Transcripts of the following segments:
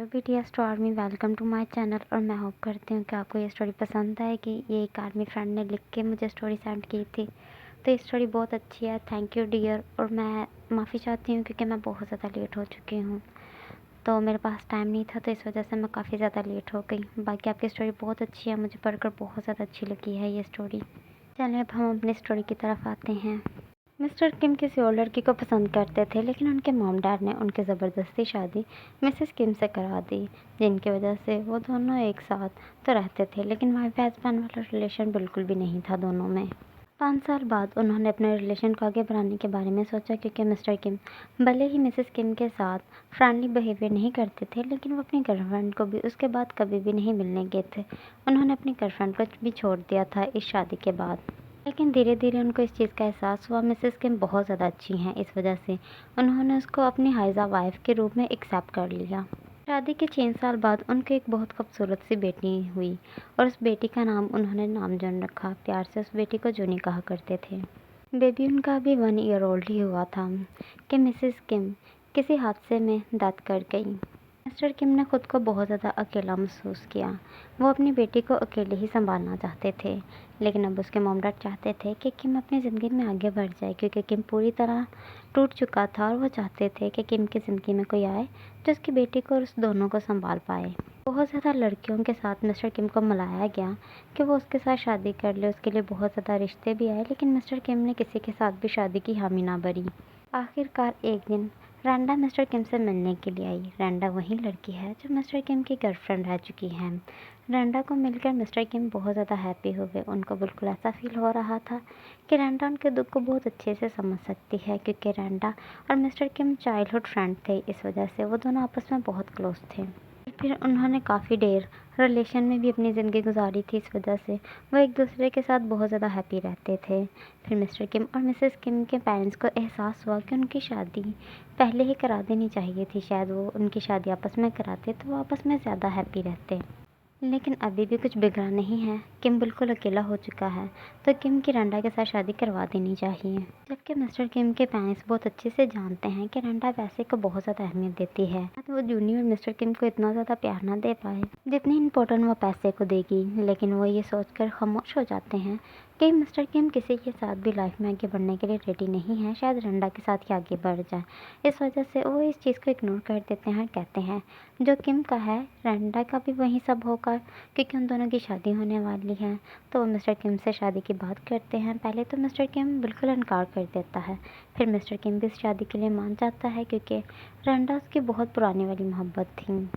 Hello BTS to army, welcome to my channel. और मैं hope करती हूँ कि आपको ये स्टोरी पसंद आएगी। ये एक आर्मी फ्रेंड ने लिख के मुझे स्टोरी सेंड की थी, तो ये स्टोरी बहुत अच्छी है। Thank you dear. और मैं माफ़ी चाहती हूँ क्योंकि मैं बहुत ज़्यादा लेट हो चुकी हूँ, तो मेरे पास टाइम नहीं था, तो इस वजह से मैं काफ़ी ज़्यादा लेट हो गई। बाकी आपकी स्टोरी बहुत अच्छी है, मुझे पढ़कर बहुत ज़्यादा अच्छी लगी है ये स्टोरी। चलिए अब हम अपनी स्टोरी की तरफ आते हैं। मिस्टर किम किसी और लड़की को पसंद करते थे, लेकिन उनके मॉम डैड ने उनकी ज़बरदस्ती शादी मिसेस किम से करा दी, जिनकी वजह से वो दोनों एक साथ तो रहते थे, लेकिन वाइफ हस्बैंड वाला रिलेशन बिल्कुल भी नहीं था दोनों में। 5 साल बाद उन्होंने अपने रिलेशन को आगे बढ़ाने के बारे में सोचा, क्योंकि मिस्टर किम भले ही मिसेस किम के साथ फ्रेंडली बिहेवियर नहीं करते थे, लेकिन वो अपनी गर्लफ्रेंड को भी उसके बाद कभी भी नहीं मिलने गए थे। उन्होंने अपनी गर्लफ्रेंड को भी छोड़ दिया था इस शादी के बाद। लेकिन धीरे धीरे उनको इस चीज़ का एहसास हुआ मिसेस किम बहुत ज़्यादा अच्छी हैं, इस वजह से उन्होंने उसको अपनी हाइज़ा वाइफ के रूप में एक्सेप्ट कर लिया। शादी के 6 साल बाद उनको एक बहुत खूबसूरत सी बेटी हुई, और उस बेटी का नाम उन्होंने नामजन रखा। प्यार से उस बेटी को जूनी कहा करते थे। बेबी उनका अभी 1 ईयर ओल्ड ही हुआ था कि मिसेस किम किसी हादसे में डेथ कर गई। मिस्टर किम ने खुद को बहुत ज़्यादा अकेला महसूस किया। वो अपनी बेटी को अकेले ही संभालना चाहते थे, लेकिन अब उसके मॉम डैड चाहते थे कि किम अपनी ज़िंदगी में आगे बढ़ जाए, क्योंकि किम पूरी तरह टूट चुका था, और वो चाहते थे कि किम की ज़िंदगी में कोई आए जो उसकी बेटी को और उस दोनों को संभाल पाए। बहुत ज़्यादा लड़कियों के साथ मिस्टर किम को मनाया गया कि वो उसके साथ शादी कर ले। उसके लिए बहुत ज़्यादा रिश्ते भी आए, लेकिन मिस्टर किम ने किसी के साथ भी शादी की हामी ना भरी। आखिरकार एक दिन रैंडा मिस्टर किम से मिलने के लिए आई। रैंडा वही लड़की है जो मिस्टर किम की गर्लफ्रेंड रह चुकी है। रैंडा को मिलकर मिस्टर किम बहुत ज़्यादा हैप्पी हो गए। उनको बिल्कुल ऐसा फील हो रहा था कि रैंडा उनके दुख को बहुत अच्छे से समझ सकती है, क्योंकि रैंडा और मिस्टर किम चाइल्डहुड फ्रेंड थे। इस वजह से वो दोनों आपस में बहुत क्लोज थे। फिर उन्होंने काफ़ी देर रिलेशन में भी अपनी ज़िंदगी गुजारी थी। इस वजह से वो एक दूसरे के साथ बहुत ज़्यादा हैप्पी रहते थे। फिर मिस्टर किम और मिसेस किम के पेरेंट्स को एहसास हुआ कि उनकी शादी पहले ही करा देनी चाहिए थी। शायद वो उनकी शादी आपस में कराते तो वो आपस में ज़्यादा हैप्पी रहते, लेकिन अभी भी कुछ बिगड़ा नहीं है। किम बिल्कुल अकेला हो चुका है, तो किम की रैंडा के साथ शादी करवा देनी चाहिए। जबकि मिस्टर किम के पेरेंट्स बहुत अच्छे से जानते हैं कि रैंडा पैसे को बहुत ज़्यादा अहमियत देती है, तो वो जूनियर मिस्टर किम को इतना ज़्यादा प्यार ना दे पाए जितनी इम्पोर्टेंट वो पैसे को देगी। लेकिन वो ये सोचकर खामोश हो जाते हैं कि मिस्टर किम किसी के साथ भी लाइफ में आगे बढ़ने के लिए रेडी नहीं है, शायद रैंडा के साथ ही आगे बढ़ जाए। इस वजह से वो इस चीज़ को इग्नोर कर देते हैं, कहते हैं जो किम का है रैंडा का भी वही सब होगा, क्योंकि उन दोनों की शादी होने वाली है। तो वो मिस्टर किम से शादी की बात करते हैं। पहले तो मिस्टर किम बिल्कुल इनकार कर देता है, फिर मिस्टर किम भी इस शादी के लिए मान जाता है, क्योंकि रैंडा उसकी बहुत पुरानी वाली मोहब्बत थी।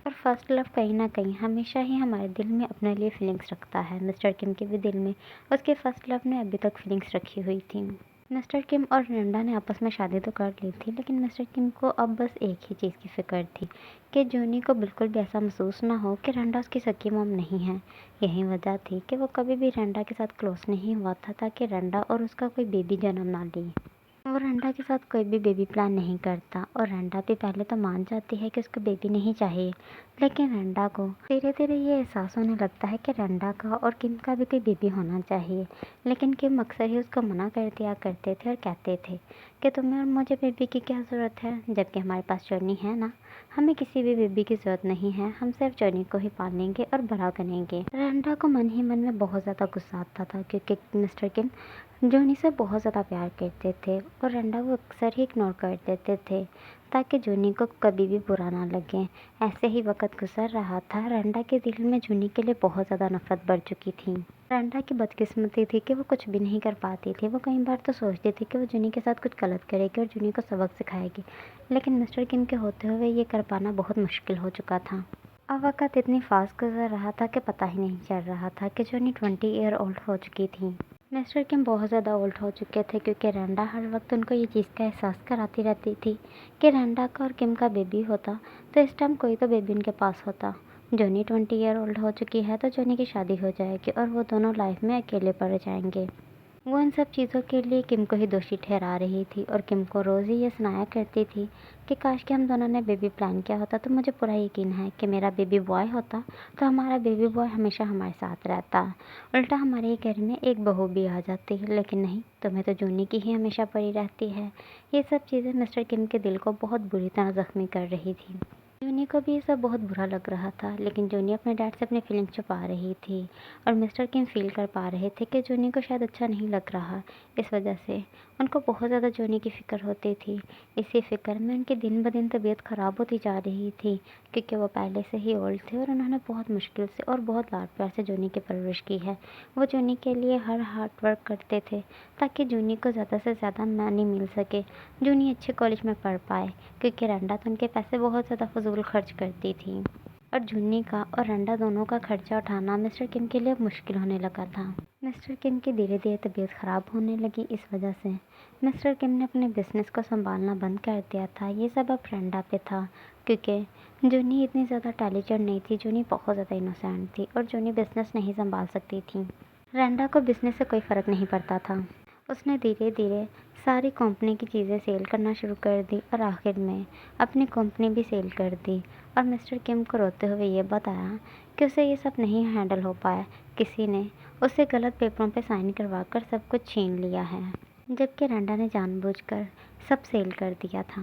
और फर्स्ट लव कहीं ना कहीं हमेशा ही हमारे दिल में अपने लिए फीलिंग्स रखता है। मिस्टर किम के भी दिल में उसके फर्स्ट लव ने अभी तक फीलिंग्स रखी हुई थी। मिस्टर किम और रैंडा ने आपस में शादी तो कर ली थी, लेकिन मिस्टर किम को अब बस एक ही चीज़ की फ़िक्र थी कि जूनी को बिल्कुल भी ऐसा महसूस ना हो कि रैंडा उसकी सगी मॉम नहीं है। यही वजह थी कि वो कभी भी रैंडा के साथ क्लोज नहीं हुआ था, ताकि रैंडा और उसका कोई बेबी जन्म ना ले। वो रैंडा के साथ कोई भी बेबी प्लान नहीं करता, और रैंडा भी पहले तो मान जाती है कि उसको बेबी नहीं चाहिए, लेकिन रैंडा को धीरे धीरे ये एहसास होने लगता है कि रैंडा का और किम का भी कोई बेबी होना चाहिए। लेकिन किम अक्सर ही उसको मना कर दिया करते थे और कहते थे कि तुम्हें और मुझे बेबी की क्या ज़रूरत है, जबकि हमारे पास जॉनी है ना, हमें किसी भी बेबी की ज़रूरत नहीं है, हम सिर्फ जॉनी को ही पालेंगे और बड़ा करेंगे। रैंडा को मन ही मन में बहुत ज़्यादा गुस्सा आता था, क्योंकि मिस्टर किम जूनी से बहुत ज़्यादा प्यार करते थे, और रैंडा को अक्सर ही इग्नोर कर देते थे ताकि जूनी को कभी भी बुरा ना लगे। ऐसे ही वक्त गुजर रहा था। रैंडा के दिल में जूनी के लिए बहुत ज़्यादा नफरत बढ़ चुकी थी। रैंडा की बदकिस्मती थी कि वो कुछ भी नहीं कर पाती थी। वो कई बार तो सोचती थी कि वो जूनी के साथ कुछ गलत करेगी और जूनी को सबक सिखाएगी, लेकिन मिस्टर किम के होते हुए ये कर पाना बहुत मुश्किल हो चुका था। अब वक्त इतनी फास्ट गुजर रहा था कि पता ही नहीं चल रहा था कि जूनी 20 ईयर ओल्ड हो चुकी थी। मिस्टर किम बहुत ज़्यादा ओल्ड हो चुके थे, क्योंकि रैंडा हर वक्त उनको ये चीज़ का एहसास कराती रहती थी कि रैंडा का और किम का बेबी होता तो इस टाइम कोई तो बेबी उनके पास होता। जॉनी 20 ईयर ओल्ड हो चुकी है, तो जॉनी की शादी हो जाएगी और वो दोनों लाइफ में अकेले पड़ जाएंगे। वो इन सब चीज़ों के लिए किम को ही दोषी ठहरा रही थी, और किम को रोज़ ही ये सुनाया करती थी कि काश कि हम दोनों ने बेबी प्लान किया होता, तो मुझे पूरा यकीन है कि मेरा बेबी बॉय होता, तो हमारा बेबी बॉय हमेशा हमारे साथ रहता। उल्टा हमारे ही घर में एक बहू भी आ जाती, लेकिन नहीं, तुम्हें तो जूनी की ही हमेशा पड़ी रहती है। ये सब चीज़ें मिस्टर किम के दिल को बहुत बुरी तरह ज़ख्मी कर रही थी। जूनी को भी ये सब बहुत बुरा लग रहा था, लेकिन जूनी अपने डैड से अपनी फीलिंग छुपा रही थी और मिस्टर किम फील कर पा रहे थे कि जूनी को शायद अच्छा नहीं लग रहा। इस वजह से उनको बहुत ज़्यादा जूनी की फ़िक्र होती थी। इसी फ़िक्र में उनकी दिन ब दिन तबीयत ख़राब होती जा रही थी, क्योंकि वो पहले से ही ओल्ड थे और उन्होंने बहुत मुश्किल से और बहुत लाड प्यार से जूनी की परवरिश की है। वो जूनी के लिए हर हार्ड वर्क करते थे ताकि जूनी को ज़्यादा से ज़्यादा मनी मिल सके, जूनी अच्छे कॉलेज में पढ़ पाए, क्योंकि रंडा तो उनके पैसे बहुत ज़्यादा फजूल खर्च करती थी और जूनी का और रंडा दोनों का खर्चा उठाना मिस्टर किम के लिए अब मुश्किल होने लगा था। मिस्टर किम की धीरे धीरे तबीयत ख़राब होने लगी। इस वजह से मिस्टर किम ने अपने बिजनेस को संभालना बंद कर दिया था। ये सब अब रंडा पे था, क्योंकि जूनी इतनी ज़्यादा इंटेलिजेंट नहीं थी, जूनी बहुत ज़्यादा इनोसेंट थी और जूनी बिजनेस नहीं संभाल सकती थी। रंडा को बिजनेस से कोई फ़र्क नहीं पड़ता था। उसने धीरे धीरे सारी कंपनी की चीज़ें सेल करना शुरू कर दी और आखिर में अपनी कंपनी भी सेल कर दी और मिस्टर किम को रोते हुए ये बताया कि उसे ये सब नहीं हैंडल हो पाया। किसी ने उसे गलत पेपरों पे साइन करवा कर सब कुछ छीन लिया है, जबकि रंडा ने जानबूझकर सब सेल कर दिया था।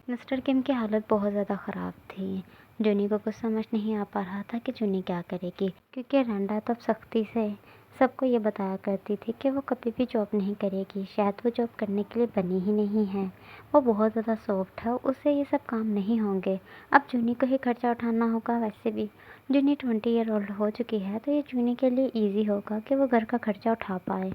मिस्टर किम की हालत बहुत ज़्यादा ख़राब थी। जूनी को कुछ समझ नहीं आ पा रहा था कि जूनी क्या करेगी, क्योंकि रंडा तो अब सख्ती से सबको ये बताया करती थी कि वो कभी भी जॉब नहीं करेगी, शायद वो जॉब करने के लिए बनी ही नहीं है। वो बहुत ज़्यादा सॉफ्ट है, उससे ये सब काम नहीं होंगे। अब जूनी को ही खर्चा उठाना होगा। वैसे भी जूनी 20 ईयर ओल्ड हो चुकी है, तो ये जूनी के लिए ईजी होगा कि वो घर का खर्चा उठा पाए।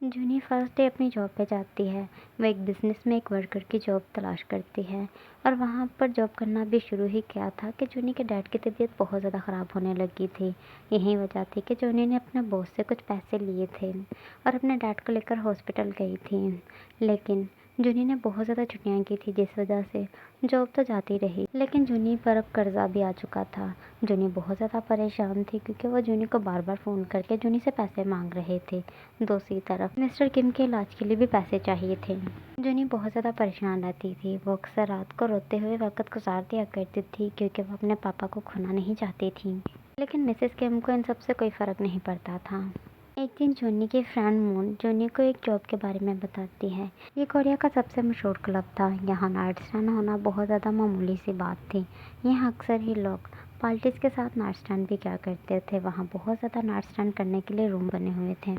जूनी फर्स्ट डे अपनी जॉब पे जाती है। वो एक बिज़नेस में एक वर्कर की जॉब तलाश करती है और वहाँ पर जॉब करना भी शुरू ही किया था कि जूनी के डैड की तबीयत बहुत ज़्यादा ख़राब होने लगी थी। यही वजह थी कि जूनी ने अपने बॉस से कुछ पैसे लिए थे और अपने डैड को लेकर हॉस्पिटल गई थी। लेकिन जूनी ने बहुत ज़्यादा छुट्टियाँ की थी, जिस वजह से जॉब तो जाती रही, लेकिन जूनी पर अब कर्जा भी आ चुका था। जूनी बहुत ज़्यादा परेशान थी, क्योंकि वो जूनी को बार बार फ़ोन करके जूनी से पैसे मांग रहे थे। दूसरी तरफ मिस्टर किम के इलाज के लिए भी पैसे चाहिए थे। जूनी बहुत ज़्यादा परेशान रहती थी। वो अक्सर रात को रोते हुए वक़्त गुजार दिया करती थी, क्योंकि वो अपने पापा को खोना नहीं चाहती थी। लेकिन मिसेस किम को इन सब से कोई फ़र्क नहीं पड़ता था। एक दिन जूनी की फ्रेंड मून जूनी को एक जॉब के बारे में बताती है। ये कोरिया का सबसे मशहूर क्लब था। यहाँ नाइट स्टैंड होना बहुत ज़्यादा मामूली सी बात थी। यहाँ अक्सर ही लोग पार्टीज़ के साथ नाइट स्टैंड भी किया करते थे। वहाँ बहुत ज़्यादा नाइट स्टैंड करने के लिए रूम बने हुए थे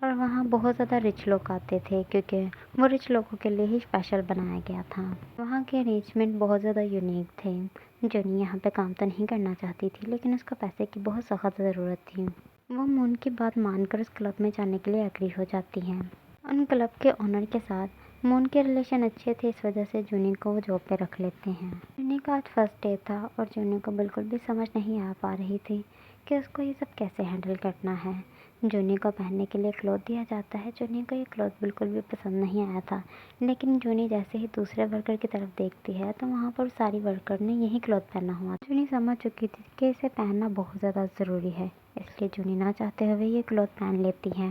और वहाँ बहुत ज़्यादा रिच लोग आते थे, क्योंकि वो रिच लोगों के लिए ही स्पेशल बनाया गया था। वहाँ के अरेंजमेंट बहुत ज़्यादा यूनिक थे। जूनी यहाँ पे काम तो नहीं करना चाहती थी, लेकिन उसको पैसे की बहुत सख्त ज़रूरत थी। वो मून की बात मानकर उस क्लब में जाने के लिए एग्री हो जाती हैं। उन क्लब के ओनर के साथ मून के रिलेशन अच्छे थे, इस वजह से जूनी को वो जॉब पे रख लेते हैं। जूनी का आज फर्स्ट डे था और जूनी को बिल्कुल भी समझ नहीं आ पा रही थी कि उसको ये सब कैसे हैंडल करना है। जूनी को पहनने के लिए क्लॉथ दिया जाता है। जूनी को ये क्लॉथ बिल्कुल भी पसंद नहीं आया था, लेकिन जूनी जैसे ही दूसरे वर्कर की तरफ देखती है तो वहाँ पर सारी वर्कर ने यही क्लॉथ पहना हुआ। जूनी समझ चुकी थी कि इसे पहनना बहुत ज़्यादा ज़रूरी है, इसलिए जूनी ना चाहते हुए ये क्लॉथ पहन लेती है।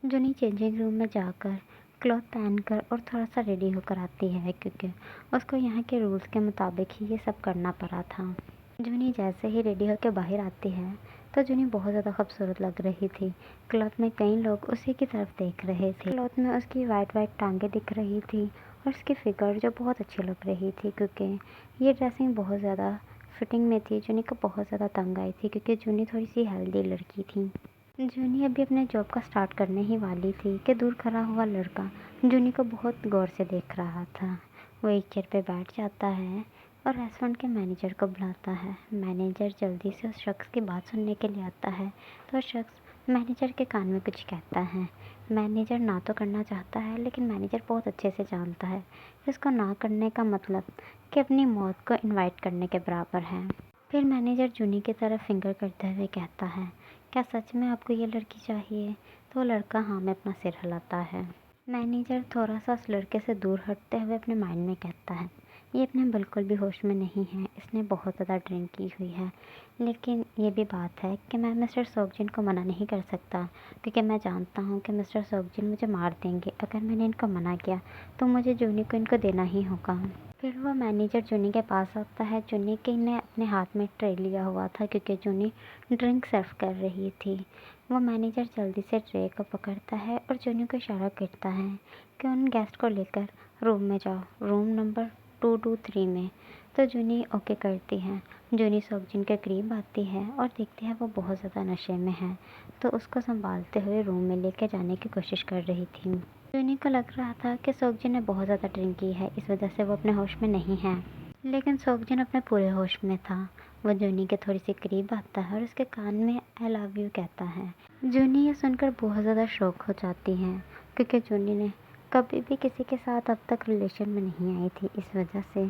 जूनी चेंजिंग रूम में जाकर क्लॉथ पहनकर और थोड़ा सा रेडी होकर आती है, क्योंकि उसको यहाँ के रूल्स के मुताबिक ही ये सब करना पड़ा था। जूनी जैसे ही रेडी होकर बाहर आती है तो जूनी बहुत ज़्यादा खूबसूरत लग रही थी। क्लॉथ में कई लोग उसी की तरफ देख रहे थे। क्लॉथ में उसकी वाइट वाइट टांगें दिख रही थी और उसकी फिगर जो बहुत अच्छी लग रही थी, क्योंकि ये ड्रेसिंग बहुत ज़्यादा फिटिंग में थी। जूनी को बहुत ज़्यादा तंग आई थी, क्योंकि जूनी थोड़ी सी हेल्दी लड़की थी। जूनी अभी अपने जॉब का स्टार्ट करने ही वाली थी कि दूर खड़ा हुआ लड़का जूनी को बहुत गौर से देख रहा था। वो एक चेयर पे बैठ जाता है और रेस्टोरेंट के मैनेजर को बुलाता है। मैनेजर जल्दी से उस शख्स की बात सुनने के लिए आता है, तो उस शख्स मैनेजर के कान में कुछ कहता है। मैनेजर ना तो करना चाहता है, लेकिन मैनेजर बहुत अच्छे से जानता है कि उसको ना करने का मतलब कि अपनी मौत को इनवाइट करने के बराबर है। फिर मैनेजर जूनी की तरफ फिंगर करते हुए कहता है, क्या सच में आपको ये लड़की चाहिए? तो लड़का हाँ में अपना सिर हिलाता है। मैनेजर थोड़ा सा उस लड़के से दूर हटते हुए अपने माइंड में कहता है, ये अपने बिल्कुल भी होश में नहीं है, इसने बहुत ज़्यादा ड्रिंक की हुई है। लेकिन ये भी बात है कि मैं मिस्टर सोगजिन को मना नहीं कर सकता, क्योंकि मैं जानता हूँ कि मिस्टर सोगजिन मुझे मार देंगे अगर मैंने इनको मना किया, तो मुझे जूनी को इनको देना ही होगा। फिर वो मैनेजर जूनी के पास आता है। जूनी के ने अपने हाथ में ट्रे लिया हुआ था, क्योंकि जूनी ड्रिंक सर्व कर रही थी। वो मैनेजर जल्दी से ट्रे को पकड़ता है और जूनी को इशारा करता है कि उन गेस्ट को लेकर रूम में जाओ, रूम नंबर 223 में। तो जूनी ओके करती है। जूनी सोगजिन के करीब आती है और देखती है वो बहुत ज़्यादा नशे में है, तो उसको संभालते हुए रूम में लेकर जाने की कोशिश कर रही थी। जूनी को लग रहा था कि सोगजिन ने बहुत ज़्यादा ड्रिंक की है, इस वजह से वो अपने होश में नहीं है। लेकिन सोगजिन अपने पूरे होश में था। वो जूनी के थोड़ी सी करीब आता है और उसके कान में आई लव यू कहता है। जूनी ये सुनकर बहुत ज़्यादा शॉक हो जाती है, क्योंकि जूनी ने कभी भी किसी के साथ अब तक रिलेशन में नहीं आई थी, इस वजह से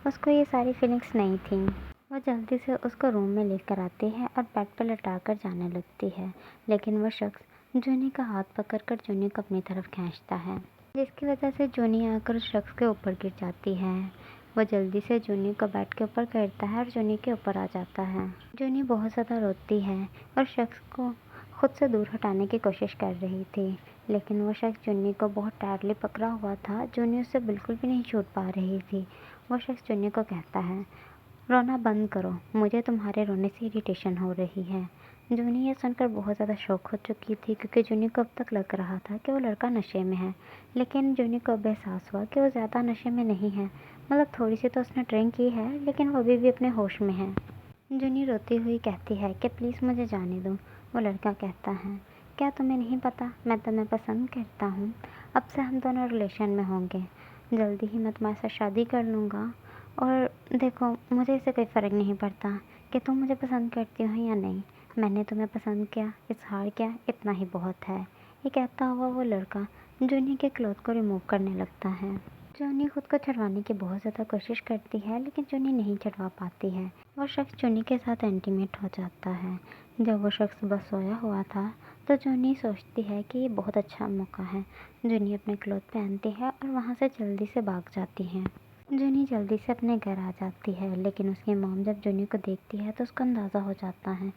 उसको ये सारी फीलिंग्स नहीं थी। वो जल्दी से उसको रूम में लेकर आती है और बेड पर लटाकर जाने लगती है, लेकिन वो शख्स जूनी का हाथ पकड़कर जूनी को अपनी तरफ खींचता है, जिसकी वजह से जूनी आकर उस शख्स के ऊपर गिर जाती है। वो जल्दी से जूनी को बेड के ऊपर करता है और जूनी के ऊपर आ जाता है। जूनी बहुत ज़्यादा रोती है और शख्स को खुद से दूर हटाने की कोशिश कर रही थी, लेकिन वो शख्स जूनी को बहुत टाइटली पकड़ा हुआ था। जूनी उससे बिल्कुल भी नहीं छूट पा रही थी। वो शख्स जूनी को कहता है, रोना बंद करो, मुझे तुम्हारे रोने से इरिटेशन हो रही है। जूनी ये सुनकर बहुत ज़्यादा शॉक हो चुकी थी, क्योंकि जूनी को अब तक लग रहा था कि वो लड़का नशे में है, लेकिन जूनी को अब एहसास हुआ कि वो ज़्यादा नशे में नहीं है। मतलब थोड़ी सी तो उसने ड्रिंक की है, लेकिन वो अभी भी अपने होश में है। जूनी रोती हुई कहती है कि प्लीज़ मुझे जाने दो। वो लड़का कहता है, क्या तुम्हें नहीं पता मैं तुम्हें पसंद करता हूँ, अब से हम दोनों रिलेशन में होंगे, जल्दी ही मैं तुम्हारे साथ शादी कर लूँगा। और देखो, मुझे इससे कोई फ़र्क नहीं पड़ता कि तुम मुझे पसंद करती हो या नहीं, मैंने तुम्हें पसंद किया, इजहार किया, इतना ही बहुत है। ये कहता हुआ वो लड़का जूनी के क्लॉथ को रिमूव करने लगता है। जूनी खुद को छुड़वाने की बहुत ज़्यादा कोशिश करती है, लेकिन जूनी नहीं छुड़वा पाती है। वो शख्स जूनी के साथ इंटीमेट हो जाता है। जब वो शख्स बस सोया हुआ था, तो जूनी सोचती है कि ये बहुत अच्छा मौका है। जूनी अपने क्लॉथ पहनती है और वहाँ से जल्दी से भाग जाती है। जूनी जल्दी से अपने घर आ जाती है, लेकिन उसकी मॉम जब जूनी को देखती है तो उसको अंदाज़ा हो जाता है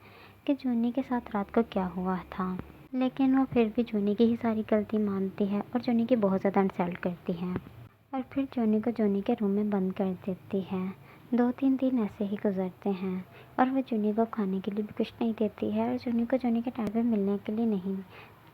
कि जूनी के साथ रात को क्या हुआ था। लेकिन वो फिर भी जूनी की ही सारी गलती मानती है और जूनी की बहुत ज़्यादा इंसल्ट करती है, और फिर जूनी को जूनी के रूम में बंद कर देती है। 2-3 दिन ऐसे ही गुजरते हैं और वह जूनी को खाने के लिए भी कुछ नहीं देती है, और जूनी को जूनी के टाइम पे मिलने के लिए नहीं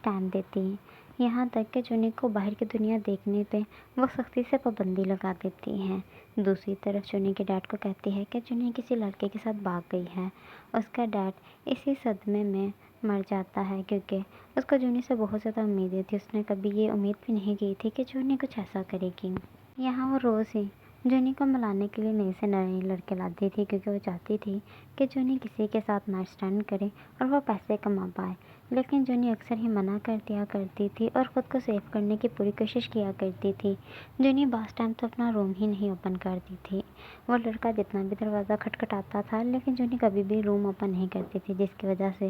टाइम देती। यहाँ तक कि जूनी को बाहर की दुनिया देखने पे वो सख्ती से पाबंदी लगा देती हैं। दूसरी तरफ जूनी के डैड को कहती है कि जूनी किसी लड़के के साथ भाग गई है। उसका डैड इसी सदमे में मर जाता है, क्योंकि उसको जूनी से बहुत ज़्यादा उम्मीदें थी। उसने कभी ये उम्मीद भी नहीं की थी कि जूनी कुछ ऐसा करेगी। यहाँ वो रोज़ ही जूनी को मिलाने के लिए नए से नए लड़के लाती थी, क्योंकि वो चाहती थी कि जूनी किसी के साथ नाइट स्टैंड करे और वो पैसे कमा पाए। लेकिन जूनी अक्सर ही मना कर दिया करती थी और ख़ुद को सेव करने की पूरी कोशिश किया करती थी। जूनी बास टाइम तो अपना रूम ही नहीं ओपन करती थी। वो लड़का जितना भी दरवाज़ा खटखटाता था, लेकिन जूनी कभी भी रूम ओपन नहीं करती थी, जिसकी वजह से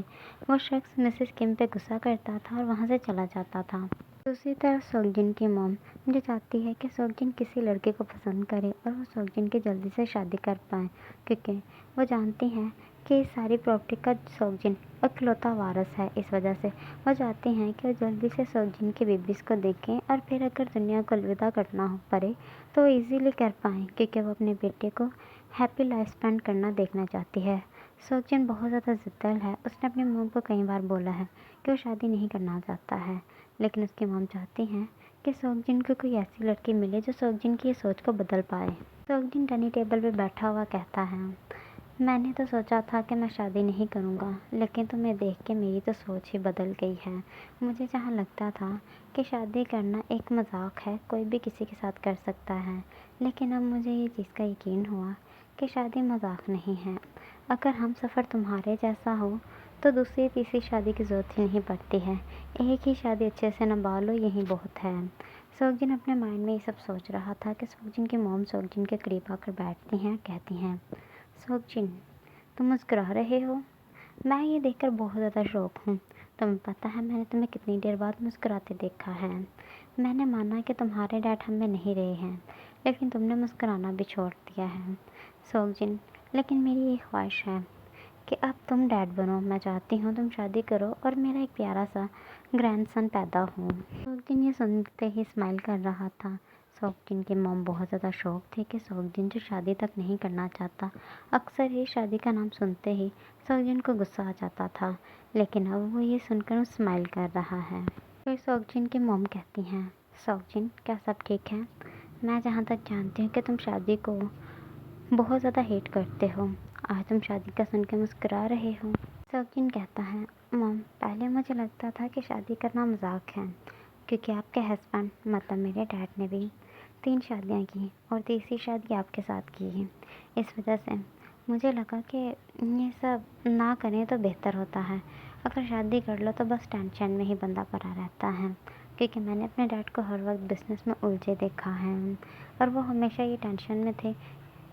वो शख्स मिसेस किम पे गुस्सा करता था और वहाँ से चला जाता था। दूसरी तरफ सोगजिन की मॉम जो चाहती है कि सोगजिन किसी लड़के को पसंद करे और वो सोगजिन की जल्दी से शादी कर पाए, क्योंकि वो जानती हैं कि इस सारी प्रॉपर्टी का सोगजिन इकलौता वारिस है। इस वजह से वो चाहती हैं कि वो जल्दी से सोगजिन के बेबीज़ को देखें, और फिर अगर दुनिया को अलविदा करना हो पड़े तो वो ईज़िली कर पाएँ, क्योंकि वो अपने बेटे को हैप्पी लाइफ स्पेंड करना देखना चाहती है। सोगजिन बहुत ज़्यादा ज़िद्दल है। उसने अपनी मॉम को कई बार बोला है कि वो शादी नहीं करना चाहता है, लेकिन उसकी मॉम चाहती हैं कि सोगजिन को कोई ऐसी लड़की मिले जो सोगजिन की ये सोच को बदल पाए। सोगजिन डाइनिंग टेबल पर बैठा हुआ कहता है, मैंने तो सोचा था कि मैं शादी नहीं करूँगा, लेकिन तुम्हें देख के मेरी तो सोच ही बदल गई है। मुझे जहाँ लगता था कि शादी करना एक मजाक है, कोई भी किसी के साथ कर सकता है, लेकिन अब मुझे ये चीज़ का यकीन हुआ कि शादी मजाक नहीं है। अगर हम सफ़र तुम्हारे जैसा हो तो दूसरी तीसरी शादी की ज़रूरत ही नहीं पड़ती है। एक ही शादी अच्छे से निभा लो, यही बहुत है। सोगजिन अपने माइंड में ये सब सोच रहा था कि सोगजिन की मॉम सोगजिन के करीब आकर बैठती हैं, कहती हैं, सोगजिन तुम मुस्कुरा रहे हो, मैं ये देखकर बहुत ज़्यादा शौक हूँ। तुम्हें पता है मैंने तुम्हें कितनी देर बाद मुस्कुराते देखा है। मैंने माना कि तुम्हारे डैड हम में नहीं रहे हैं, लेकिन तुमने मुस्कुराना भी छोड़ दिया है। सोगजिन, लेकिन मेरी ये ख्वाहिश है कि अब तुम डैड बनो। मैं चाहती हूँ तुम शादी करो और मेरा एक प्यारा सा ग्रैंडसन पैदा हो। सोगजिन ये सुनते ही स्माइल कर रहा था। सोगजिन की मॉम बहुत ज़्यादा शौक थी कि सोगजिन जो शादी तक नहीं करना चाहता। अक्सर ही शादी का नाम सुनते ही सोगजिन को गुस्सा आ जाता था, लेकिन अब वो ये सुनकर स्माइल कर रहा है। फिर सोगजिन की मॉम कहती हैं, सोगजिन क्या सब ठीक है? मैं जहाँ तक जानती हूँ कि तुम शादी को बहुत ज़्यादा हेट करते हो। आज तुम शादी का सुन के मुस्कुरा रहे हो। शौकीन कहता है, मॉम पहले मुझे लगता था कि शादी करना मजाक है, क्योंकि आपके हस्बैंड मतलब मेरे डैड ने भी 3 शादियाँ की और तीसरी शादी आपके साथ की है। इस वजह से मुझे लगा कि ये सब ना करें तो बेहतर होता है। अगर शादी कर लो तो बस टेंशन में ही बंदा पड़ा रहता है, क्योंकि मैंने अपने डैड को हर वक्त बिज़नेस में उलझे देखा है और वो हमेशा ये टेंशन में थे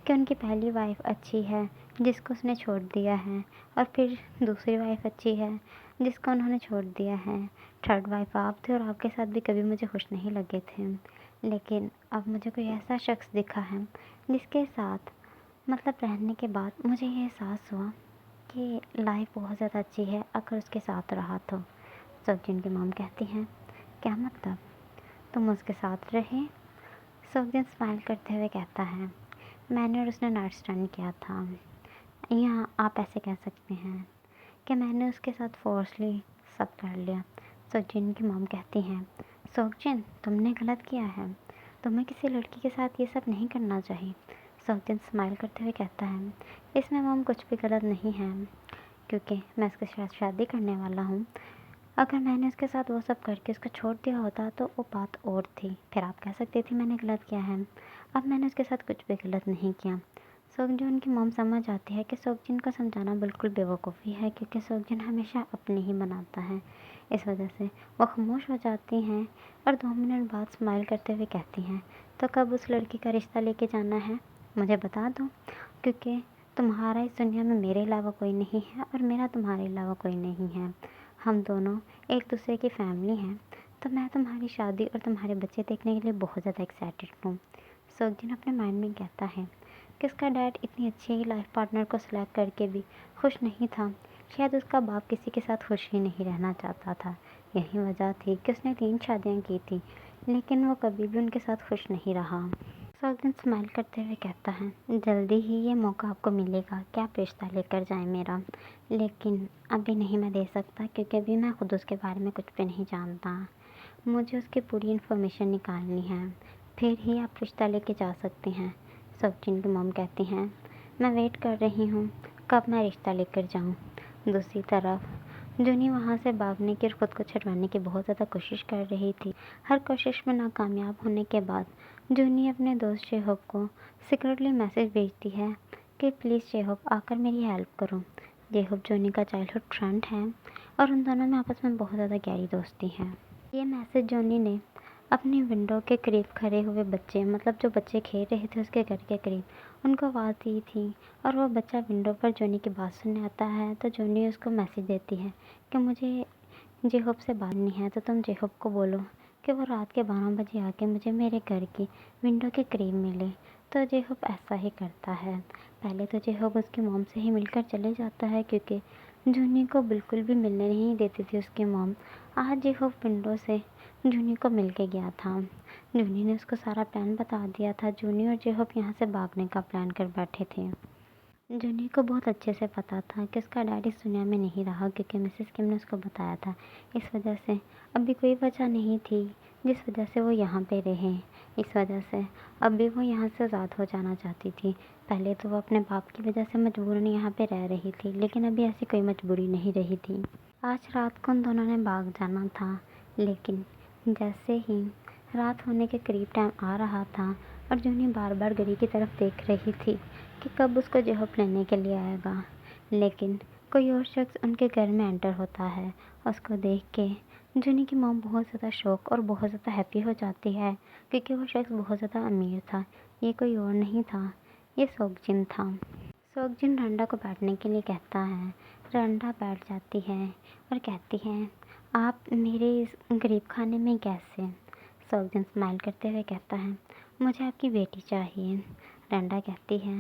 कि उनकी पहली वाइफ़ अच्छी है जिसको उसने छोड़ दिया है, और फिर दूसरी वाइफ़ अच्छी है जिसको उन्होंने छोड़ दिया है। थर्ड वाइफ़ आप थे और आपके साथ भी कभी मुझे खुश नहीं लगे थे। लेकिन अब मुझे कोई ऐसा शख्स दिखा है जिसके साथ मतलब रहने के बाद मुझे ये एहसास हुआ कि लाइफ बहुत ज़्यादा अच्छी है अगर उसके साथ रहा तो। सौजन की मॉम कहती हैं, क्या मतलब, तुम उसके साथ रहे? सौजन स्माइल करते हुए कहता है, मैंने और उसने नाइट स्टैंड किया था। यहाँ आप ऐसे कह सकते हैं कि मैंने उसके साथ फोर्सली सब कर लिया। सौजन की मॉम कहती हैं, सौजन तुमने गलत किया है, तुम्हें किसी लड़की के साथ ये सब नहीं करना चाहिए। सौजन स्माइल करते हुए कहता है, इसमें मॉम कुछ भी गलत नहीं है, क्योंकि मैं उसके साथ शादी करने वाला हूँ। अगर मैंने उसके साथ वो सब करके उसको छोड़ दिया होता तो वो बात और थी, फिर आप कह सकते थे मैंने गलत किया है। अब मैंने उसके साथ कुछ भी गलत नहीं किया। सोगजून की मॉम समझ आती है कि सोगजिन को समझाना बिल्कुल बेवकूफ़ी है, क्योंकि सोगजिन हमेशा अपने ही बनाता है। इस वजह से वो खामोश हो जाती हैं और 2 मिनट बाद स्माइल करते हुए कहती हैं, तो कब उस लड़की का रिश्ता लेके जाना है मुझे बता दो, क्योंकि तुम्हारा इस दुनिया में मेरे अलावा कोई नहीं है और मेरा तुम्हारे अलावा कोई नहीं है। हम दोनों एक दूसरे की फैमिली हैं, तो मैं तुम्हारी शादी और तुम्हारे बच्चे देखने के लिए बहुत ज़्यादा एक्साइटेड हूँ। सोगजिन अपने माइंड में कहता है कि उसका डैड इतनी अच्छी लाइफ पार्टनर को सिलेक्ट करके भी खुश नहीं था। शायद उसका बाप किसी के साथ खुश ही नहीं रहना चाहता था। यही वजह थी कि उसने 3 शादियाँ की थी, लेकिन वो कभी भी उनके साथ खुश नहीं रहा। सोगजिन स्माइल करते हुए कहता है, जल्दी ही ये मौका आपको मिलेगा कि आप रिश्ता लेकर जाएं मेरा, लेकिन अभी नहीं मैं दे सकता, क्योंकि अभी मैं खुद उसके बारे में कुछ भी नहीं जानता। मुझे उसकी पूरी इन्फॉर्मेशन निकालनी है, फिर ही आप रिश्ता लेके जा सकते हैं। सोगजिन की मॉम कहती हैं, मैं वेट कर रही हूँ कब मैं रिश्ता लेकर जाऊँ। दूसरी तरफ जूनी वहाँ से भागने की और ख़ुद को छुड़वाने की बहुत ज़्यादा कोशिश कर रही थी। हर कोशिश में नाकामयाब होने के बाद जूनी अपने दोस्त शेहोब को सीक्रेटली मैसेज भेजती है कि प्लीज़ शेहोब आकर मेरी हेल्प करो। शेहोब जूनी का चाइल्डहुड फ्रेंड है और उन दोनों में आपस में बहुत ज़्यादा गहरी दोस्ती है। ये मैसेज जूनी ने अपनी विंडो के करीब खड़े हुए बच्चे, मतलब जो बच्चे खेल रहे थे उसके घर के करीब, उनको आवाज़ दी थी, और वो बच्चा विंडो पर जूनी की बात सुनने आता है तो जूनी उसको मैसेज देती है कि मुझे जेहोब से बात नहीं है, तो तुम जेहोब को बोलो कि वो रात के 12 बजे आके मुझे मेरे घर की विंडो के करीब मिले। तो जेहोब ऐसा ही करता है। पहले तो जेहोब उसकी मॉम से ही मिलकर चले जाता है, क्योंकि जूनी को बिल्कुल भी मिलने नहीं देती थी उसकी मॉम। आज जेहोब विंडो से जूनी को मिल के गया था। जूनी ने उसको सारा प्लान बता दिया था। जूनी और जेहोब यहाँ से भागने का प्लान कर बैठे थे। जूनी को बहुत अच्छे से पता था कि उसका डैड इस दुनिया में नहीं रहा, क्योंकि मिसेस किम ने उसको बताया था। इस वजह से अभी कोई वजह नहीं थी जिस वजह से वो यहाँ पे रहे। इस वजह से अभी वो यहाँ से आज़ाद हो जाना चाहती थी। पहले तो वो अपने बाप की वजह से मजबूरन यहाँ पे रह रही थी, लेकिन अभी ऐसी कोई मजबूरी नहीं रही थी। आज रात को उन दोनों ने भाग जाना था, लेकिन जैसे ही रात होने के करीब टाइम आ रहा था और जूनी बार बार घड़ी की तरफ देख रही थी कि कब उसको जेहोब लेने के लिए आएगा, लेकिन कोई और शख्स उनके घर में एंटर होता है। उसको देख के जूनी की मॉम बहुत ज़्यादा शौक और बहुत ज़्यादा हैप्पी हो जाती है, क्योंकि वो शख्स बहुत ज़्यादा अमीर था। ये कोई और नहीं था, ये सोगजिन था। सोगजिन रंडा को बैठने के लिए कहता है। रंडा बैठ जाती है और कहती है, आप मेरे इस गरीब खाने में कैसे? सोगजिन स्माइल करते हुए कहता है, मुझे आपकी बेटी चाहिए। रंडा कहती है,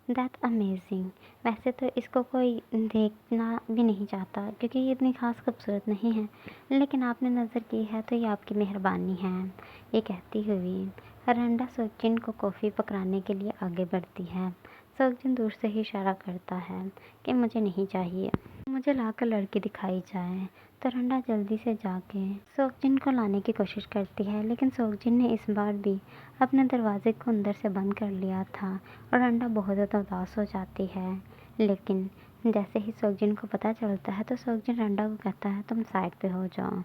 दैट्स अमेजिंग। वैसे तो इसको कोई देखना भी नहीं चाहता, क्योंकि ये इतनी खास खूबसूरत नहीं है, लेकिन आपने नज़र की है तो ये आपकी मेहरबानी है। ये कहती हुई रंडा सोगजिन को कॉफ़ी पकड़ाने के लिए आगे बढ़ती है। सोगजिन दूर से ही इशारा करता है कि मुझे नहीं चाहिए, मुझे मुझे लाकर लड़की दिखाई जाए। तो रंडा जल्दी से जाके सोगजिन को लाने की कोशिश करती है, लेकिन सोगजिन ने इस बार भी अपने दरवाजे को अंदर से बंद कर लिया था और रंडा बहुत ज़्यादा उदास हो जाती है। लेकिन जैसे ही सोगजिन को पता चलता है तो सोगजिन रंडा को कहता है तुम साइड पे हो जाओ,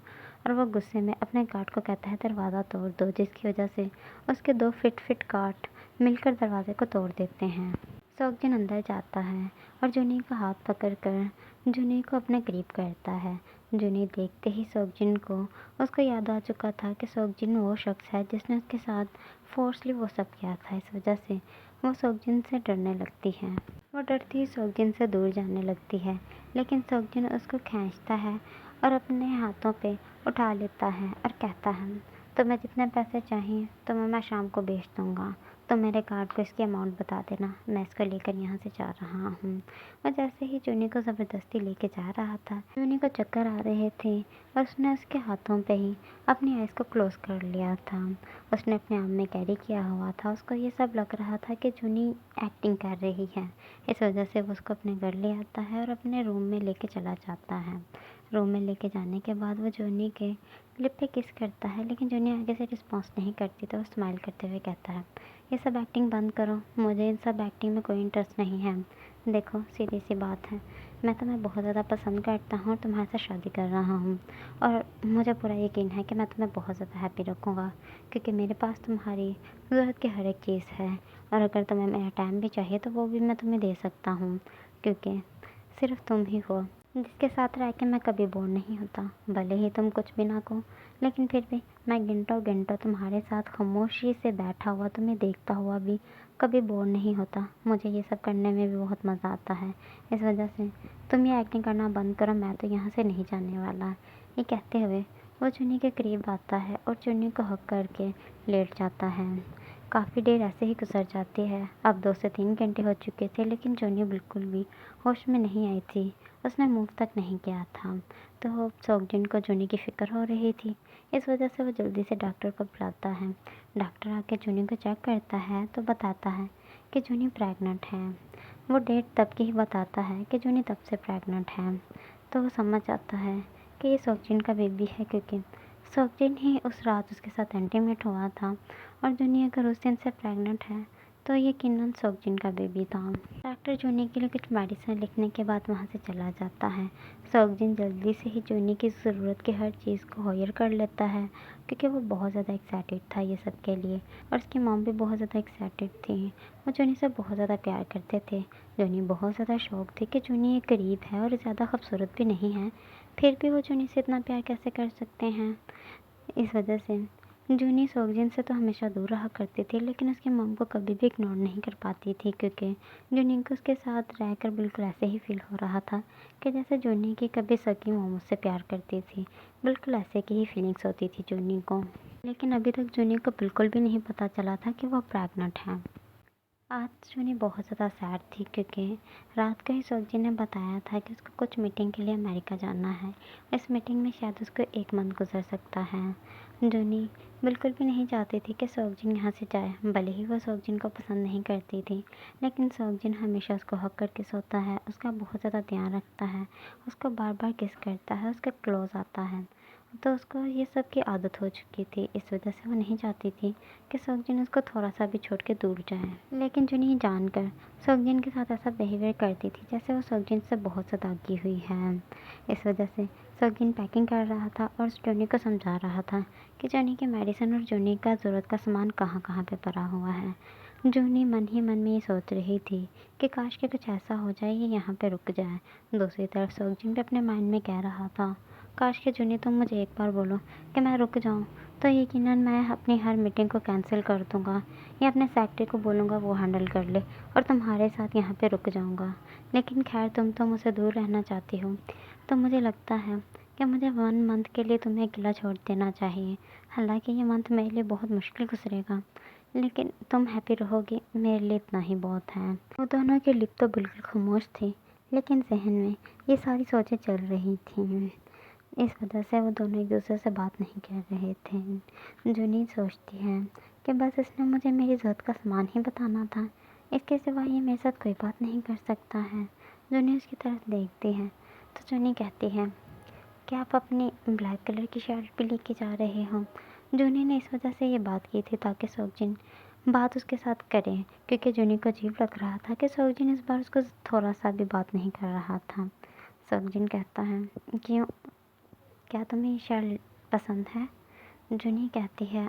और वो गुस्से में अपने गार्ड को कहता है दरवाज़ा तोड़ दो, जिसकी वजह से उसके 2 फिट गार्ड मिलकर दरवाजे को तोड़ देते हैं। सोगजिन अंदर जाता है और जूनी का हाथ पकड़कर जूनी को अपने करीब करता है। जूनी देखते ही सोगजिन को उसको याद आ चुका था कि सोगजिन वो शख्स है जिसने उसके साथ फोर्सली वो सब किया था। इस वजह से वो सोगजिन से डरने लगती है। वो डरती ही सोगजिन से दूर जाने लगती है, लेकिन सोगजिन उसको खींचता है और अपने हाथों पे उठा लेता है और कहता है तुम्हें जितने पैसे चाहिए तो मैं शाम को बेच दूँगा। तो मेरे कार्ड को इसकी अमाउंट बता देना, मैं इसको लेकर यहाँ से जा रहा हूँ। और जैसे ही जूनी को ज़बरदस्ती लेके जा रहा था, जूनी को चक्कर आ रहे थे और उसने उसके हाथों पे ही अपनी आइज़ को क्लोज़ कर लिया था। उसने अपने आर्म में कैरी किया हुआ था। उसको ये सब लग रहा था कि जूनी एक्टिंग कर रही है। इस वजह से वो उसको अपने घर ले आता है और अपने रूम में लेके चला जाता है। रूम में लेके जाने के बाद वो जूनी के लिप पे किस करता है, लेकिन जूनी आगे से रिस्पॉन्स नहीं करती। तो वो स्माइल करते हुए कहता है ये सब एक्टिंग बंद करो, मुझे इन सब एक्टिंग में कोई इंटरेस्ट नहीं है। देखो सीधी सी बात है, मैं तुम्हें बहुत ज़्यादा पसंद करता हूँ और तुम्हारे साथ शादी कर रहा हूँ, और मुझे पूरा यकीन है कि मैं तुम्हें बहुत ज़्यादा हैप्पी रखूँगा, क्योंकि मेरे पास तुम्हारी ज़रूरत की हर एक चीज़ है। और अगर तुम्हें मेरा टाइम भी चाहिए तो वो भी मैं तुम्हें दे सकता हूँ, क्योंकि सिर्फ तुम ही हो जिसके साथ रह के मैं कभी बोर नहीं होता। भले ही तुम कुछ भी ना कहो, लेकिन फिर भी मैं घंटों घंटों तुम्हारे साथ खामोशी से बैठा हुआ तुम्हें देखता हुआ भी कभी बोर नहीं होता। मुझे ये सब करने में भी बहुत मज़ा आता है। इस वजह से तुम ये एक्टिंग करना बंद करो, मैं तो यहाँ से नहीं जाने वाला। ये कहते हुए वो चुन्नी के करीब आता है और चुन्नी को हक करके लेट जाता है। काफ़ी देर ऐसे ही गुजर जाती है। अब 2 से 3 घंटे हो चुके थे, लेकिन चुन्नी बिल्कुल भी होश में नहीं आई थी। उसने मूव तक नहीं किया था। तो सोगजिन को जूनी की फ़िक्र हो रही थी। इस वजह से वो जल्दी से डॉक्टर को बुलाता है। डॉक्टर आके जूनी को चेक करता है तो बताता है कि जूनी प्रेग्नेंट है। वो डेट तब की ही बताता है कि जूनी तब से प्रेग्नेंट है। तो वो समझ जाता है कि ये सोगजिन का बेबी है, क्योंकि सोगजिन ही उस रात उसके साथ इंटीमेट हुआ था, और जूनी अगर उस दिन से प्रेग्नेंट है तो यकीनन सोगजिन का बेबी था। डॉक्टर जूनी के लिए कुछ मेडिसिन लिखने के बाद वहाँ से चला जाता है। सोगजिन जल्दी से ही जूनी की ज़रूरत की हर चीज़ को हायर कर लेता है, क्योंकि वो बहुत ज़्यादा एक्साइटेड था ये सब के लिए, और उसकी मॉम भी बहुत ज़्यादा एक्साइटेड थी। वो जूनी से बहुत ज़्यादा प्यार करते थे। जूनी बहुत ज़्यादा शौक थी कि जूनी एक गरीब है और ज़्यादा खूबसूरत भी नहीं है, फिर भी वो जूनी से इतना प्यार कैसे कर सकते हैं। इस वजह से जूनी सोगजिन से तो हमेशा दूर रहा करती थी, लेकिन उसकी मॉम को कभी भी इग्नोर नहीं कर पाती थी, क्योंकि जूनी को उसके साथ रहकर बिल्कुल ऐसे ही फील हो रहा था कि जैसे जूनी की कभी सगी मॉम उससे प्यार करती थी। बिल्कुल ऐसे की ही फीलिंग्स होती थी जूनी को। लेकिन अभी तक जूनी को बिल्कुल भी नहीं पता चला था कि वो प्रेग्नेंट है। आज जूनी बहुत ज़्यादा सैड थी, क्योंकि रात को ही सोगजिन ने बताया था कि उसको कुछ मीटिंग के लिए अमेरिका जाना है। इस मीटिंग में शायद उसको 1 मंथ गुजर सकता है। जूनी बिल्कुल भी नहीं चाहती थी कि सोगजिन यहाँ से जाए। भले ही वो सोगजिन को पसंद नहीं करती थी, लेकिन सोगजिन हमेशा उसको हक करके सोता है, उसका बहुत ज़्यादा ध्यान रखता है, उसको बार बार किस करता है, उसके क्लोज आता है। तो उसको ये सब की आदत हो चुकी थी। इस वजह से वो नहीं चाहती थी कि सोगजिन उसको थोड़ा सा भी छोड़ के दूर जाए। लेकिन जूनी जानकर सोगजिन के साथ ऐसा बिहेवियर करती थी जैसे वो सोगजिन से बहुत ज़्यादा अगी हुई है। इस वजह से सोगजिन पैकिंग कर रहा था और जूनी को समझा रहा था कि जूनी की मेडिसिन और जूनी का ज़रूरत का सामान कहाँ कहाँ पे पड़ा हुआ है। जूनी मन ही मन में ये सोच रही थी कि काश के कुछ ऐसा हो जाए ये यहाँ पे रुक जाए। दूसरी तरफ सोगजिन भी अपने माइंड में कह रहा था काश के जूनी तुम मुझे एक बार बोलो कि मैं रुक जाऊँ, तो यकीनन मैं अपनी हर मीटिंग को कैंसिल कर दूँगा या अपने सेक्रेटरी को बोलूँगा वो हैंडल कर ले, और तुम्हारे साथ यहाँ पे रुक जाऊँगा। लेकिन खैर तुम तो मुझसे दूर रहना चाहती हो, तो मुझे लगता है कि मुझे 1 मंथ के लिए तुम्हें अकेला छोड़ देना चाहिए। हालांकि ये मंथ मेरे लिए बहुत मुश्किल गुजरेगा, लेकिन तुम हैप्पी रहोगी मेरे लिए इतना ही बहुत है। वो दोनों की लिप तो बिल्कुल खामोश थी, लेकिन जहन में ये सारी सोचें चल रही थीं। इस वजह से वो दोनों एक दूसरे से बात नहीं कर रहे थे। जूनी सोचती है कि बस इसने मुझे मेरी ज़रूरत का सामान ही बताना था, इसके सिवा ये मेरे साथ कोई बात नहीं कर सकता है। जूनी उसकी तरफ देखती है तो जूनी कहती है, क्या आप अपनी ब्लैक कलर की शर्ट भी लेके जा रहे हो? जूनी ने इस वजह से ये बात की थी ताकि सोगजिन बात उसके साथ करे, क्योंकि जूनी को अजीब लग रहा था कि सोगजिन इस बार उसको थोड़ा सा भी बात नहीं कर रहा था। सोगजिन कहता है, क्यों, क्या तुम्हें ये शर्ट पसंद है? जूनी कहती है,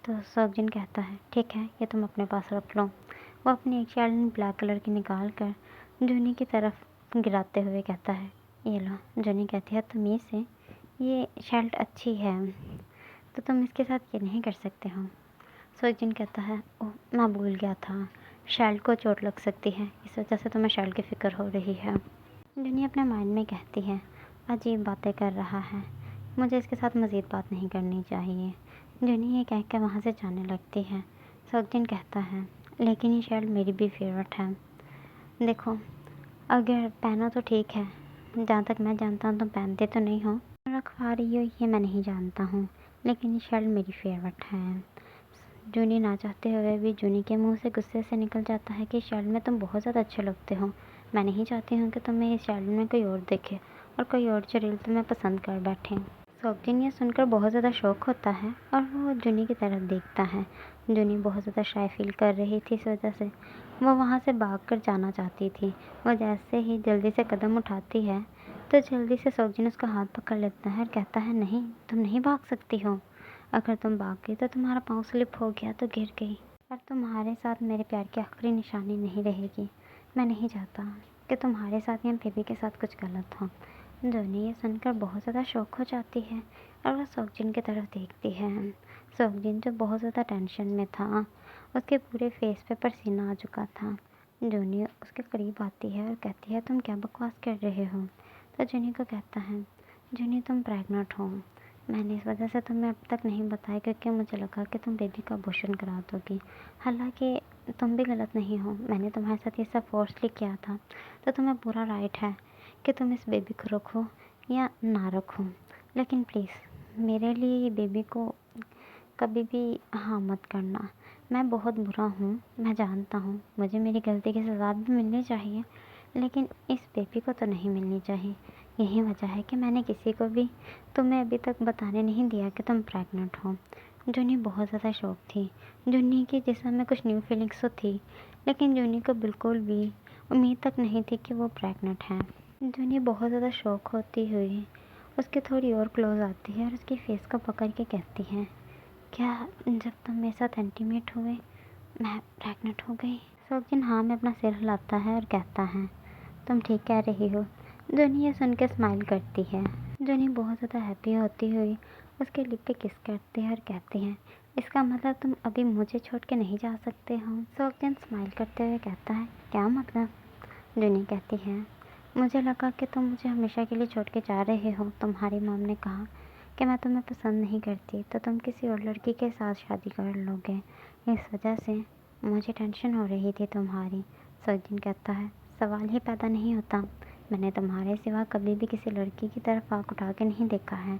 तो सोगजिन कहता है, ठीक है, ये तुम अपने पास रख लो। वो अपनी एक शर्ट ब्लैक कलर की निकाल कर जूनी की तरफ गिराते हुए कहता है, ये लो। जूनी कहती है, तमीज़ से, ये शर्ट अच्छी है तो तुम इसके साथ ये नहीं कर सकते हो। सोगजिन कहता है, ओह मैं भूल गया था, शर्ट को चोट लग सकती है, इस वजह से तुम्हें शर्ट की फ़िक्र हो रही है। जूनी अपने माइंड में कहती है, अजीब बातें कर रहा है, मुझे इसके साथ मज़ीद बात नहीं करनी चाहिए। जूनी ये कह के वहाँ से जाने लगती है। सोगजिन कहता है, लेकिन ये शर्ट मेरी भी फेवरेट है। देखो, अगर पहनो तो ठीक है, जहाँ तक मैं जानता हूँ तुम पहनते तो नहीं हो, रखवा रही हो ये मैं नहीं जानता हूँ, लेकिन ये शर्ट मेरी फेवरेट है। जूनी ना चाहते हुए भी जूनी के मुंह से गुस्से से निकल जाता है कि शर्ट में तुम बहुत ज़्यादा अच्छे लगते हो। मैं नहीं चाहती हूँ कि तुम्हें इस शर्ट में कोई और देखे और कोई और चुड़ैल तुम्हें पसंद कर बैठे। सोगजिन ये सुनकर बहुत ज़्यादा शौक होता है और वो जूनी की तरफ देखता है। जूनी बहुत ज़्यादा शाय फील कर रही थी, इस वजह से वो वहाँ से भाग कर जाना चाहती थी। वो जैसे ही जल्दी से कदम उठाती है तो जल्दी से सोगजिन उसका हाथ पकड़ लेता है और कहता है, नहीं, तुम नहीं भाग सकती हो। अगर तुम भाग गई तो तुम्हारा पाँव स्लिप हो गया तो गिर गई और तुम्हारे साथ मेरे प्यार की आखिरी निशानी नहीं रहेगी। मैं नहीं चाहता कि तुम्हारे साथ या बेबी के साथ कुछ गलत हो। जूनी ये सुनकर बहुत ज़्यादा शौक हो जाती है और वह सोगजिन की तरफ देखती है। सोगजिन जो बहुत ज़्यादा टेंशन में था, उसके पूरे फेस पे पसीना आ चुका था। जूनी उसके करीब आती है और कहती है, तुम क्या बकवास कर रहे हो? तो जूनी को कहता है, जूनी तुम प्रेग्नेंट हो। मैंने इस वजह से तुम्हें अब तक नहीं बताया क्योंकि मुझे लगा कि तुम बेबी का अबॉर्शन करा दोगी। हालांकि तुम भी गलत नहीं हो, मैंने तुम्हारे साथ ये सब फोर्सली किया था, तो तुम्हें पूरा राइट है कि तुम इस बेबी को रखो या ना रखो। लेकिन प्लीज़ मेरे लिए ये बेबी को कभी भी हाँ मत करना। मैं बहुत बुरा हूँ, मैं जानता हूँ, मुझे मेरी गलती की सज़ा भी मिलनी चाहिए, लेकिन इस बेबी को तो नहीं मिलनी चाहिए। यही वजह है कि मैंने किसी को भी तुम्हें अभी तक बताने नहीं दिया कि तुम प्रेग्नेंट हो। जूनी बहुत ज़्यादा शौक थी। जूनी के जिस्म में कुछ न्यू फीलिंग्स तो थी, लेकिन जूनी को बिल्कुल भी उम्मीद तक नहीं थी कि वो प्रेग्नेंट है। जूनी बहुत ज़्यादा शौक होती हुई उसके थोड़ी और क्लोज आती है और उसके फेस को पकड़ के कहती है, क्या जब तुम मेरे साथ इंटीमेट हुए मैं प्रेग्नेंट हो गई? सोगजिन हाँ में अपना सिर हिलाता है और कहता है, तुम ठीक कह रही हो। जूनी ये सुन के स्माइल करती है। जूनी बहुत ज़्यादा हैप्पी होती हुई उसके लिप पे किस करती है और कहती है, इसका मतलब तुम अभी मुझे छोड़ के नहीं जा सकते हो? सोगजिन स्माइल करते हुए कहता है, क्या मतलब? जूनी कहती है, मुझे लगा कि तुम मुझे हमेशा के लिए छोड़ के जा रहे हो। तुम्हारी मॉम ने कहा कि मैं तुम्हें पसंद नहीं करती तो तुम किसी और लड़की के साथ शादी कर लोगे, इस वजह से मुझे टेंशन हो रही थी तुम्हारी। सोगजिन कहता है, सवाल ही पैदा नहीं होता, मैंने तुम्हारे सिवा कभी भी किसी लड़की की तरफ आँख उठा के नहीं देखा है।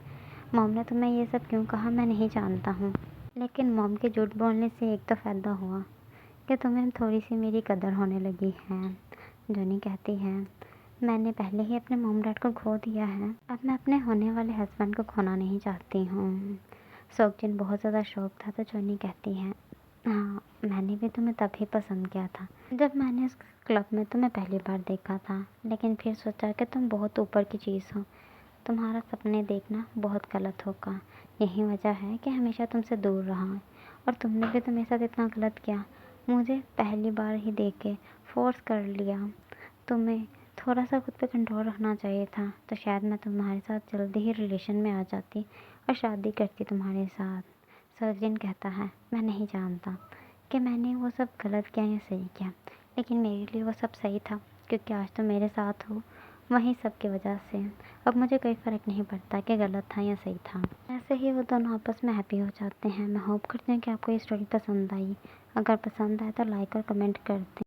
मॉम ने तुम्हें ये सब क्यों कहा मैं नहीं जानता हूँ, लेकिन मॉम के झूठ बोलने से एक तो फ़ायदा हुआ कि तुम्हें थोड़ी सी मेरी कदर होने लगी है। जूनी कहती है, मैंने पहले ही अपने मॉम डैड को खो दिया है, अब मैं अपने होने वाले हस्बैंड को खोना नहीं चाहती हूँ। सोगजिन बहुत ज़्यादा शौक था तो जूनी कहती है, हाँ मैंने भी तुम्हें तभी पसंद किया था जब मैंने उस क्लब में तुम्हें पहली बार देखा था, लेकिन फिर सोचा कि तुम बहुत ऊपर की चीज़ हो, तुम्हारा सपने देखना बहुत गलत होगा। यही वजह है कि हमेशा तुमसे दूर रहा और तुमने भी तो मेरे साथ इतना गलत किया, मुझे पहली बार ही देख के फोर्स कर लिया। तुम्हें थोड़ा सा खुद पे कंट्रोल रखना चाहिए था, तो शायद मैं तुम्हारे साथ जल्दी ही रिलेशन में आ जाती और शादी करती तुम्हारे साथ। सोगजिन कहता है, मैं नहीं जानता कि मैंने वो सब गलत किया या सही किया, लेकिन मेरे लिए वो सब सही था क्योंकि आज तो मेरे साथ हो, वहीं सब की वजह से अब मुझे कोई फ़र्क नहीं पड़ता कि गलत था या सही था। ऐसे ही वो दोनों आपस में हैप्पी हो जाते हैं। मैं होप करती हूँ कि आपको ये स्टोरी पसंद आई। अगर पसंद आए तो लाइक और कमेंट कर दें।